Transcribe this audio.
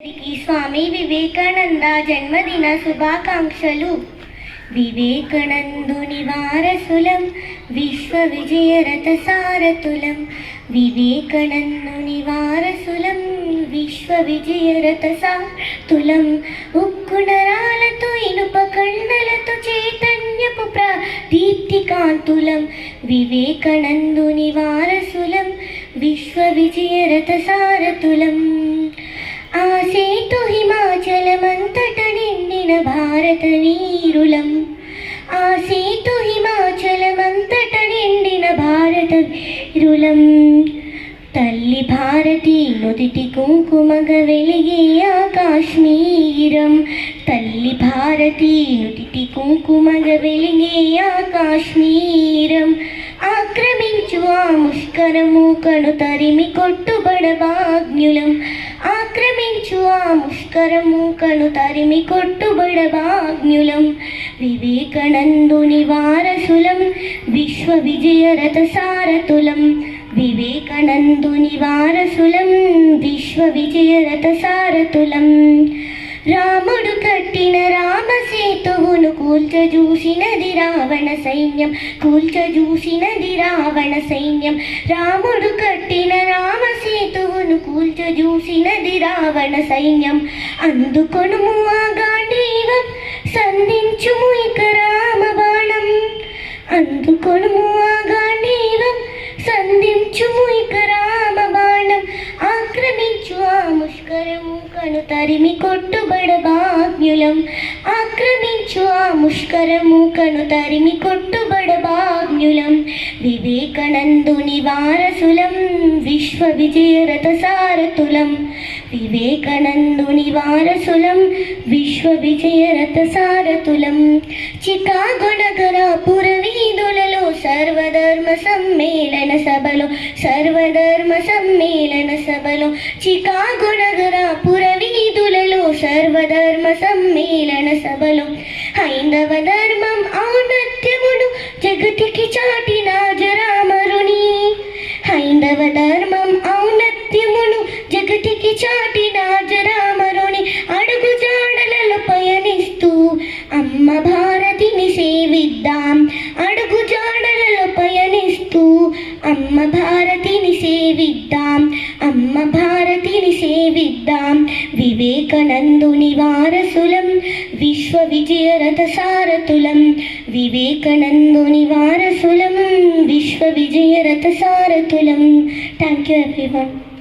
స్వామి వివేకానంద జన్మదిన శుభాకాంక్షలు. వివేకానందుని వారసులం, విశ్వ విజయరథ సారథులం. వివేకానందుని వారసులం, విశ్వ విజయరథ సారథులం. ఉక్కు నరాలతో ఇనుప కండలతో చైతన్యపు దీప్తి కాంతులం. వివేకానందుని వారసులం, విశ్వ విజయరథ సారథులం. ఆసేతు హిమాచలమంతట నిండిన భారత వీరులం. ఆసేతు హిమాచలమంతట నిండిన భారత వీరులం. తల్లి భారతి నుదిటి కుంకుమగ వెలిగే కాశ్మీరం. తల్లి భారతి నుదిటి కుంకుమగ వెలిగే కాశ్మీరం. ఆక్రమించు ఆ ముష్కరము కను తరిమి కొట్టుబడవాజ్ఞులం. ఆక్రమించు ఆ ముష్కరము కను తరిమి కొట్టుబడవాజ్ఞులం. వివేకానందుని వారసులం, విశ్వ విజయరథ సారథులం. వివేకానందుని వారసులం, విశ్వ విజయరథ సారథులం. రాముడు కట్టిన రామసేతువును కూల్చజూసినది రావణ సైన్యం. కూల్చజూసినది రావణ సైన్యం. రాముడు కట్టిన రామసేతువును కూల్చజూసినది రావణ సైన్యం. అందుకొనుము ఆ గాంధీవం, సంధించుము ఇక రామ బాణం. అందుకొనుము ఆ గాంధీవం, సంధించుము ఇక రామ బాణం. ఆక్రమించు ఆ ముష్కరము కను తరిమి కొట్టుబడవాజ్ఞులం. ఆక్రమించు ఆ ముష్కరము కను తరిమి కొట్టుబడవాజ్ఞులం. వివేకానందుని వారసులం, విశ్వ విజయరథ సారథులం. వివేకానందుని వారసులం, విశ్వ విజయరథ సారథులం. చికాగో నగర పురవీధులలో సర్వధర్మ సమ్మేళన సభలో, సర్వధర్మ సమ్మేళన సభలో. చికాగో నగర పురవీధులలో సర్వధర్మ సమ్మేళన సభలో. హైందవ ధర్మం ఔన్నత్యమును జగతికి చాటిన అజరామరుని. హైందవ ధర్మం ఔన్నత్యమును జగతికి చాటిన అజరామరుని. అడుగు జాడలలో పయనిస్తూ అమ్మ భారతిని సేవిద్దాం. అడుగు జాడలలో పయనిస్తూ అమ్మ భారతిని సేవిద్దాం. అమ్మ భారతిని సేవిద్దాం. వివేకానందుని వారసులం, విశ్వ విజయరథ సారథులం. వివేకానందుని వారసులం, విశ్వ విజయరథ సారథులం. Thank you everyone.